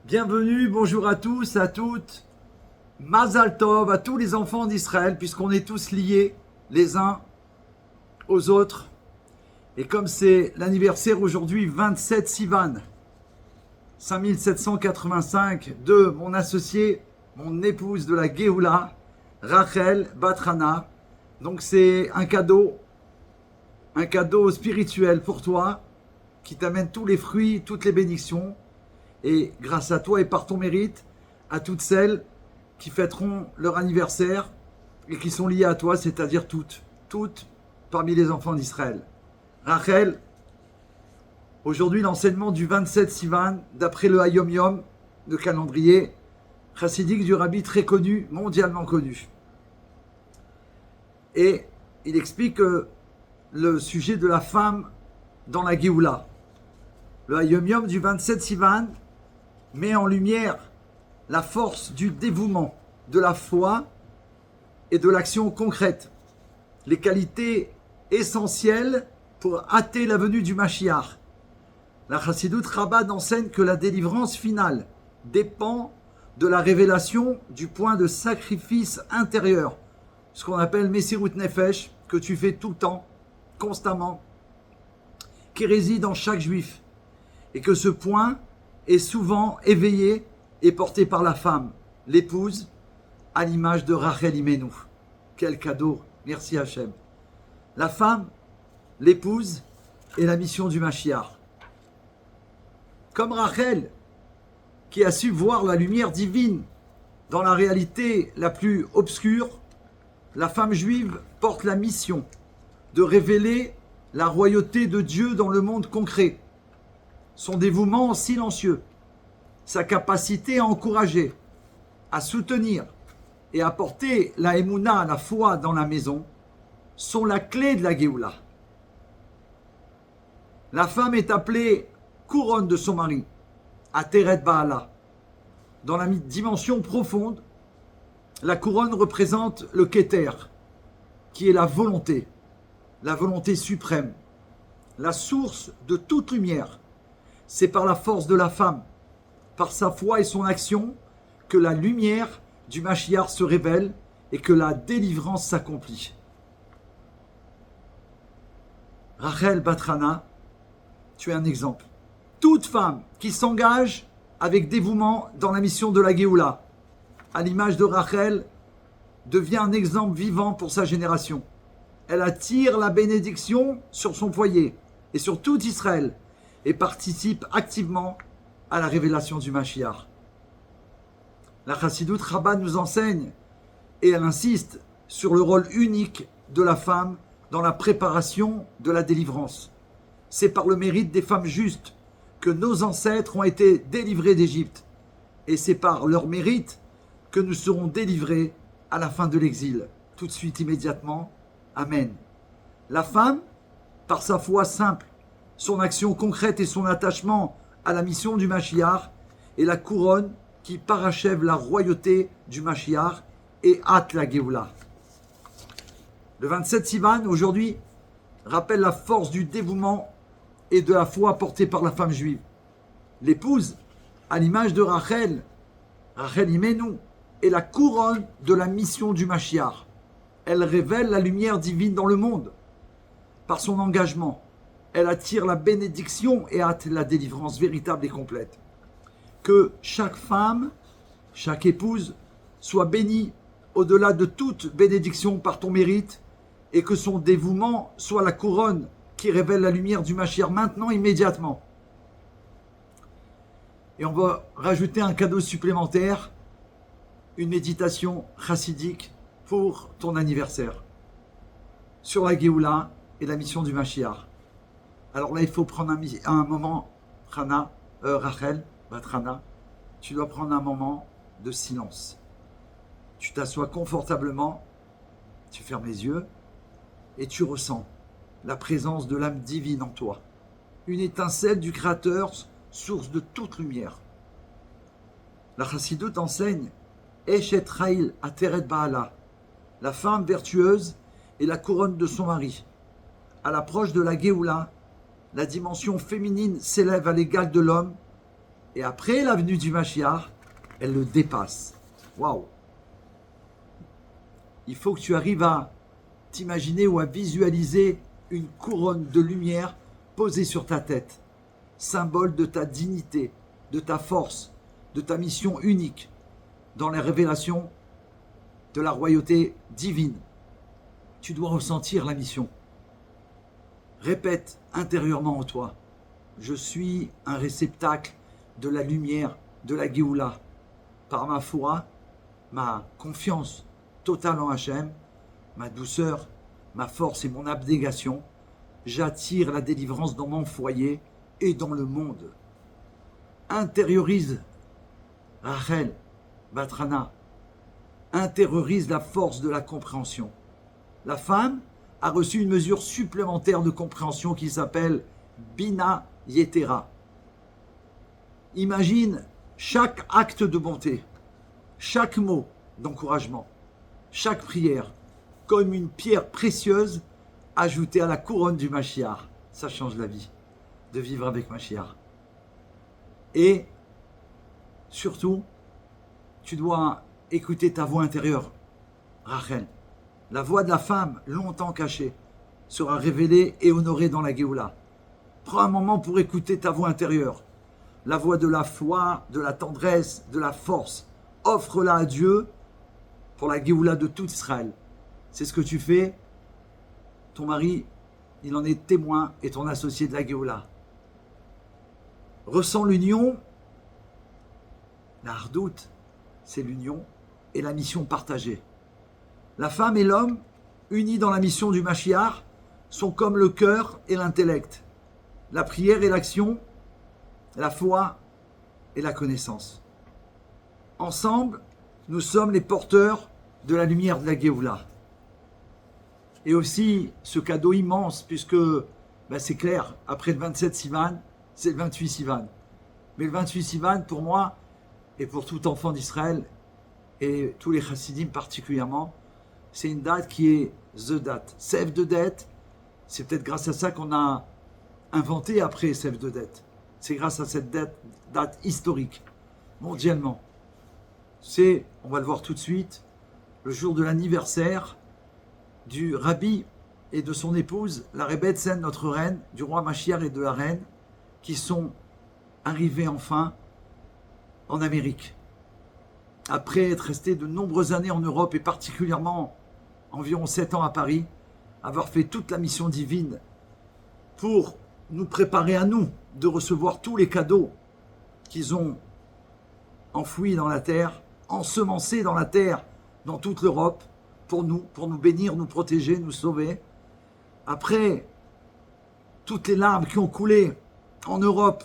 Bienvenue, bonjour à tous, à toutes. Mazal Tov à tous les enfants d'Israël, puisqu'on est tous liés les uns aux autres. Et comme c'est l'anniversaire aujourd'hui, 27 Sivan, 5785, de mon associé, mon épouse de la Géoula, Rachel Batrana. Donc c'est un cadeau spirituel pour toi, qui t'amène tous les fruits, toutes les bénédictions. Et grâce à toi et par ton mérite, à toutes celles qui fêteront leur anniversaire et qui sont liées à toi, c'est-à-dire toutes parmi les enfants d'Israël. Rachel, aujourd'hui l'enseignement du 27 Sivan, d'après le Hayom Yom, le calendrier chassidique du rabbi très connu, mondialement connu. Et il explique le sujet de la femme dans la Géoula. Le Hayom Yom du 27 Sivan met en lumière la force du dévouement, de la foi et de l'action concrète, les qualités essentielles pour hâter la venue du Mashiach. La Chassidoute Chabad enseigne que la délivrance finale dépend de la révélation du point de sacrifice intérieur, ce qu'on appelle Messirut Nefesh, que tu fais tout le temps, constamment, qui réside en chaque juif, et que ce point est souvent éveillé et porté par la femme, l'épouse, à l'image de Rachel Imenu. Quel cadeau, merci Hachem. La femme, l'épouse, est la mission du Mashiach. Comme Rachel, qui a su voir la lumière divine dans la réalité la plus obscure, la femme juive porte la mission de révéler la royauté de Dieu dans le monde concret. Son dévouement silencieux, sa capacité à encourager, à soutenir et à porter la émouna, la foi dans la maison, sont la clé de la Géoula. La femme est appelée couronne de son mari, Ateret Baala. Dans la dimension profonde, la couronne représente le Keter, qui est la volonté suprême, la source de toute lumière. C'est par la force de la femme, par sa foi et son action, que la lumière du Mashiach se révèle et que la délivrance s'accomplit. Rachel Batrana, tu es un exemple. Toute femme qui s'engage avec dévouement dans la mission de la Géoula, à l'image de Rachel, devient un exemple vivant pour sa génération. Elle attire la bénédiction sur son foyer et sur tout Israël, et participe activement à la révélation du Mashiach. La Chassidoute Chabad nous enseigne, et elle insiste sur le rôle unique de la femme dans la préparation de la délivrance. C'est par le mérite des femmes justes que nos ancêtres ont été délivrés d'Égypte, et c'est par leur mérite que nous serons délivrés à la fin de l'exil, tout de suite, immédiatement. Amen. La femme, par sa foi simple, son action concrète et son attachement à la mission du Mashiach est la couronne qui parachève la royauté du Mashiach et hâte la Géoula. Le 27 Sivan, aujourd'hui, rappelle la force du dévouement et de la foi portée par la femme juive. L'épouse, à l'image de Rachel Imenu, est la couronne de la mission du Mashiach. Elle révèle la lumière divine dans le monde. Par son engagement, elle attire la bénédiction et hâte la délivrance véritable et complète. Que chaque femme, chaque épouse, soit bénie au-delà de toute bénédiction par ton mérite, et que son dévouement soit la couronne qui révèle la lumière du Mashiach maintenant, immédiatement. Et on va rajouter un cadeau supplémentaire, une méditation chassidique pour ton anniversaire, sur la Géoula et la mission du Mashiach. Alors là, il faut prendre un moment, Rachel, Batrana, tu dois prendre un moment de silence. Tu t'assois confortablement, tu fermes les yeux et tu ressens la présence de l'âme divine en toi. Une étincelle du Créateur, source de toute lumière. La Chassidoute enseigne Eshet Raïl Ateret Baala, la femme vertueuse est la couronne de son mari. À l'approche de la Géoula, la dimension féminine s'élève à l'égal de l'homme Et après la venue du Mashiach, elle le dépasse. Waouh! Il faut que tu arrives à t'imaginer ou à visualiser une couronne de lumière posée sur ta tête, symbole de ta dignité, de ta force, de ta mission unique dans les révélations de la royauté divine. Tu dois ressentir la mission. Répète intérieurement en toi, je suis un réceptacle de la lumière de la Géoula. Par ma foi, ma confiance totale en Hachem, ma douceur, ma force et mon abnégation, j'attire la délivrance dans mon foyer et dans le monde. Intériorise Rachel, Batrana, intériorise la force de la compréhension. La femme a reçu une mesure supplémentaire de compréhension qui s'appelle Bina Yetera. Imagine chaque acte de bonté, chaque mot d'encouragement, chaque prière, comme une pierre précieuse ajoutée à la couronne du Mashiach. Ça change la vie, de vivre avec Mashiach. Et surtout, tu dois écouter ta voix intérieure, Rachel. La voix de la femme, longtemps cachée, sera révélée et honorée dans la Géoula. Prends un moment pour écouter ta voix intérieure, la voix de la foi, de la tendresse, de la force. Offre-la à Dieu pour la Géoula de tout Israël. C'est ce que tu fais. Ton mari, il en est témoin et ton associé de la Géoula. Ressens l'union. La hardout, c'est l'union et la mission partagée. La femme et l'homme, unis dans la mission du Mashiach, sont comme le cœur et l'intellect, la prière et l'action, la foi et la connaissance. Ensemble, nous sommes les porteurs de la lumière de la Géoula. Et aussi ce cadeau immense, puisque c'est clair, après le 27 Sivan, c'est le 28 Sivan. Mais le 28 Sivan, pour moi, et pour tout enfant d'Israël, et tous les chassidim particulièrement, c'est une date qui est the date. Sève de dette, c'est peut-être grâce à ça qu'on a inventé après Sève de dette. C'est grâce à cette date historique, mondialement. C'est, on va le voir tout de suite, le jour de l'anniversaire du rabbi et de son épouse, la Rebbetzin, notre reine, du roi Mashiach et de la reine, qui sont arrivés enfin en Amérique. Après être restés de nombreuses années en Europe et particulièrement environ 7 ans à Paris, avoir fait toute la mission divine pour nous préparer à nous de recevoir tous les cadeaux qu'ils ont enfouis dans la terre, ensemencés dans la terre, dans toute l'Europe, pour nous bénir, nous protéger, nous sauver. Après toutes les larmes qui ont coulé en Europe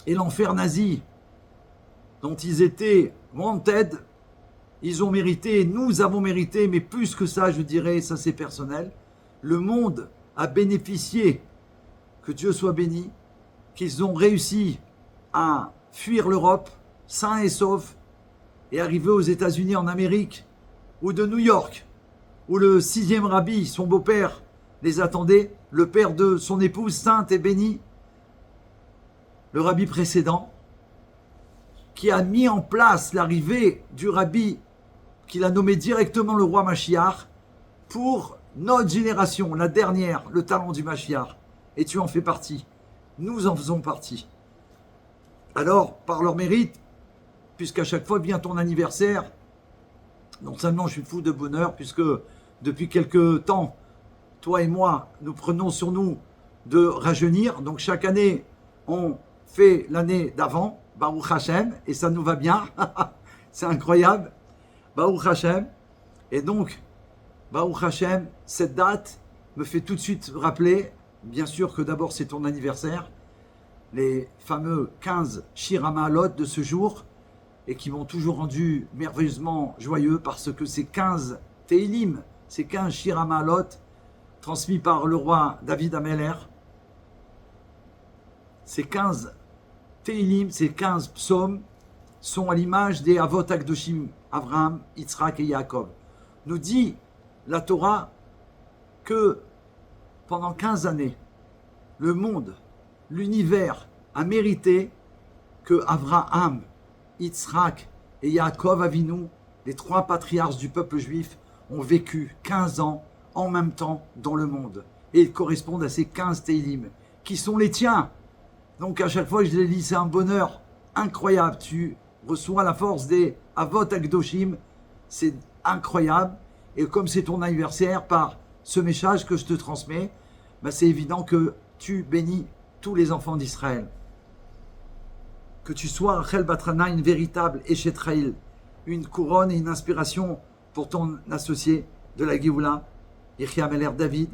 et l'enfer nazi dont ils étaient wanted, ils ont mérité, nous avons mérité, mais plus que ça, je dirais, ça c'est personnel, le monde a bénéficié, que Dieu soit béni, qu'ils ont réussi à fuir l'Europe, sains et saufs, et arriver aux États-Unis, en Amérique, ou de New York, où le 6e rabbi, son beau-père, les attendait, le père de son épouse sainte et bénie, le rabbi précédent, qui a mis en place l'arrivée du rabbi, qu'il a nommé directement le roi Mashiach, pour notre génération, la dernière, le talent du Mashiach. Et tu en fais partie. Nous en faisons partie. Alors, par leur mérite, puisqu'à chaque fois vient ton anniversaire, non seulement je suis fou de bonheur, puisque depuis quelque temps, toi et moi, nous prenons sur nous de rajeunir. Donc chaque année, on fait l'année d'avant, Baruch Hashem, et ça nous va bien. C'est incroyable. Baruch Hashem. Et donc, Baruch Hashem, cette date me fait tout de suite rappeler, bien sûr que d'abord c'est ton anniversaire, les fameux 15 Shir HaMa'alot de ce jour, et qui m'ont toujours rendu merveilleusement joyeux parce que ces 15 Teilim, ces 15 Shir HaMa'alot, transmis par le roi David Ameller, ces 15 Teilim, ces 15 psaumes, sont à l'image des Avot Akdoshim, Abraham, Yitzhak et Yaakov. Nous dit la Torah que pendant 15 années, le monde, l'univers a mérité que Avraham, Yitzhak et Yaakov Avinu, les 3 patriarches du peuple juif, ont vécu 15 ans en même temps dans le monde. Et ils correspondent à ces 15 Teilim, qui sont les tiens. Donc à chaque fois que je les lis, c'est un bonheur incroyable. Tu reçois la force des Avot Akdoshim, c'est incroyable. Et comme c'est ton anniversaire, par ce message que je te transmets, c'est évident que tu bénis tous les enfants d'Israël. Que tu sois, Rachel Batrana, une véritable Eshetraïl, une couronne et une inspiration pour ton associé de la Géoula, Yechia Meler David,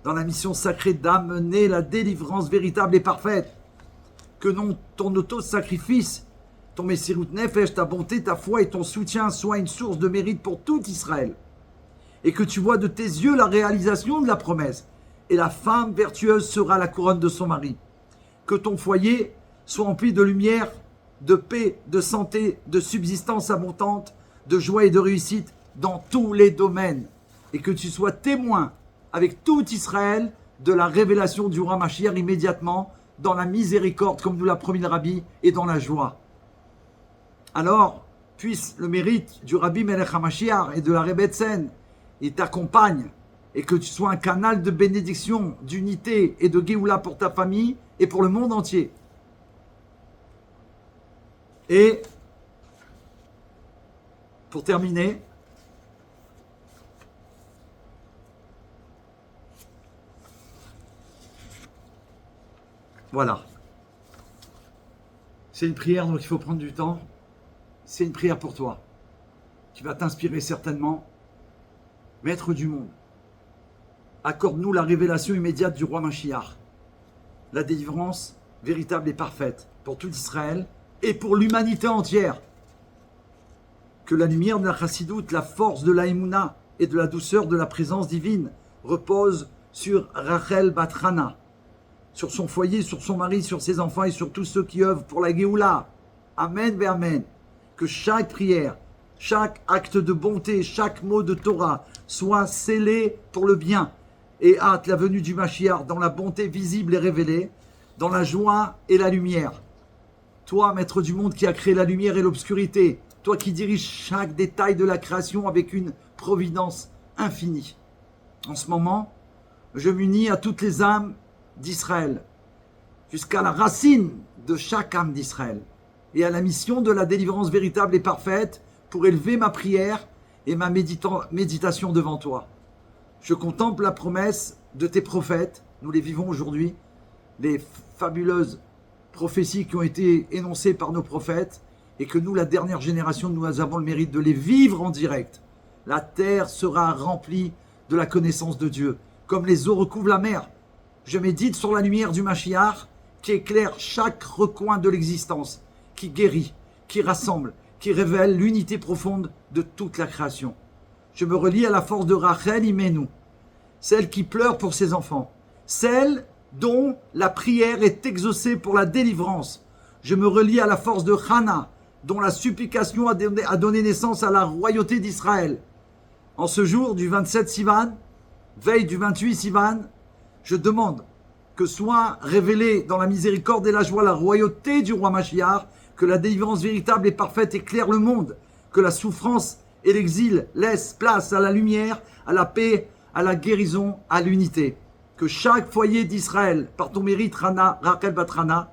dans la mission sacrée d'amener la délivrance véritable et parfaite. Que non ton auto-sacrifice, ton Messirut Nefesh, ta bonté, ta foi et ton soutien soient une source de mérite pour tout Israël. Et que tu vois de tes yeux la réalisation de la promesse. Et la femme vertueuse sera la couronne de son mari. Que ton foyer soit empli de lumière, de paix, de santé, de subsistance abondante, de joie et de réussite dans tous les domaines. Et que tu sois témoin avec tout Israël de la révélation du roi Mashiach immédiatement, dans la miséricorde, comme nous l'a promis le Rabbi, et dans la joie. Alors, puisse le mérite du Rabbi Melech HaMashiach et de la Rebbe Tzen, il t'accompagne, et que tu sois un canal de bénédiction, d'unité et de Géoula pour ta famille et pour le monde entier. Et, pour terminer, voilà. C'est une prière, donc il faut prendre du temps. C'est une prière pour toi, qui va t'inspirer certainement. Maître du monde, accorde-nous la révélation immédiate du roi Mashiach, la délivrance véritable et parfaite pour tout Israël et pour l'humanité entière. Que la lumière de la chassidoute, la force de la émouna et de la douceur de la présence divine repose sur Rachel Batrana, sur son foyer, sur son mari, sur ses enfants et sur tous ceux qui œuvrent pour la Géoula. Amen ve Amen. Que chaque prière, chaque acte de bonté, chaque mot de Torah soit scellé pour le bien et hâte la venue du Mashiach dans la bonté visible et révélée, dans la joie et la lumière. Toi, maître du monde qui a créé la lumière et l'obscurité, toi qui diriges chaque détail de la création avec une providence infinie. En ce moment, je m'unis à toutes les âmes d'Israël, jusqu'à la racine de chaque âme d'Israël, et à la mission de la délivrance véritable et parfaite pour élever ma prière et ma méditation devant toi. Je contemple la promesse de tes prophètes, nous les vivons aujourd'hui, les fabuleuses prophéties qui ont été énoncées par nos prophètes, et que nous, la dernière génération, nous avons le mérite de les vivre en direct. La terre sera remplie de la connaissance de Dieu, comme les eaux recouvrent la mer. Je médite sur la lumière du Mashiach qui éclaire chaque recoin de l'existence, qui guérit, qui rassemble, qui révèle l'unité profonde de toute la création. Je me relie à la force de Rachel Imenu, celle qui pleure pour ses enfants, celle dont la prière est exaucée pour la délivrance. Je me relie à la force de Hana, dont la supplication a donné naissance à la royauté d'Israël. En ce jour du 27 Sivan, veille du 28 Sivan, je demande que soit révélée dans la miséricorde et la joie la royauté du roi Mashiach, que la délivrance véritable et parfaite éclaire le monde, que la souffrance et l'exil laissent place à la lumière, à la paix, à la guérison, à l'unité. Que chaque foyer d'Israël, par ton mérite, Rachel Batrana,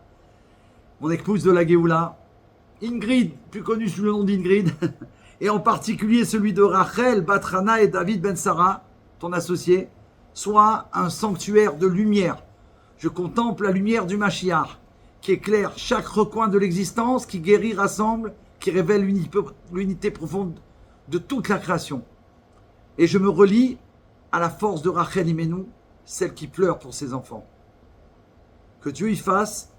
mon épouse de la Géoula, Ingrid, plus connue sous le nom d'Ingrid, et en particulier celui de Rachel Batrana et David Ben Sarah, ton associé, soit un sanctuaire de lumière. Je contemple la lumière du Mashiach, qui éclaire chaque recoin de l'existence, qui guérit, rassemble, qui révèle l'unité profonde de toute la création. Et je me relie à la force de Rachel Imenu, celle qui pleure pour ses enfants. Que Dieu y fasse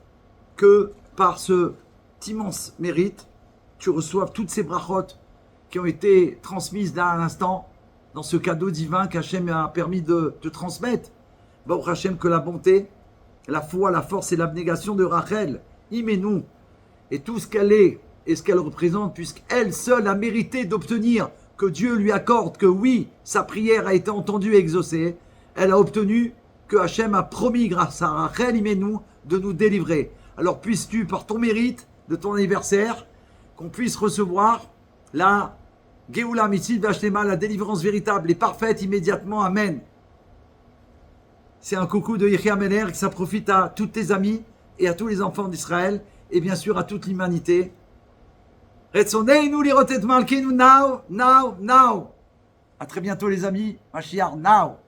que par ce immense mérite, tu reçoives toutes ces brachot qui ont été transmises là à l'instant, dans ce cadeau divin qu'Hachem a permis de te transmettre. Baruch Hachem, que la bonté, la foi, la force et l'abnégation de Rachel, Imenu, et tout ce qu'elle est et ce qu'elle représente, puisqu'elle seule a mérité d'obtenir que Dieu lui accorde que oui, sa prière a été entendue et exaucée, elle a obtenu que Hachem a promis grâce à Rachel Imenu de nous délivrer. Alors puisses-tu, par ton mérite, de ton anniversaire, qu'on puisse recevoir la Geoula Mitzit Vashlema, la délivrance véritable et parfaite immédiatement. Amen. C'est un coucou de Yechia Mener, que ça profite à tous tes amis et à tous les enfants d'Israël et bien sûr à toute l'humanité. Retzoneinu lirot et malkeinu now. À très bientôt les amis. Mashiach now.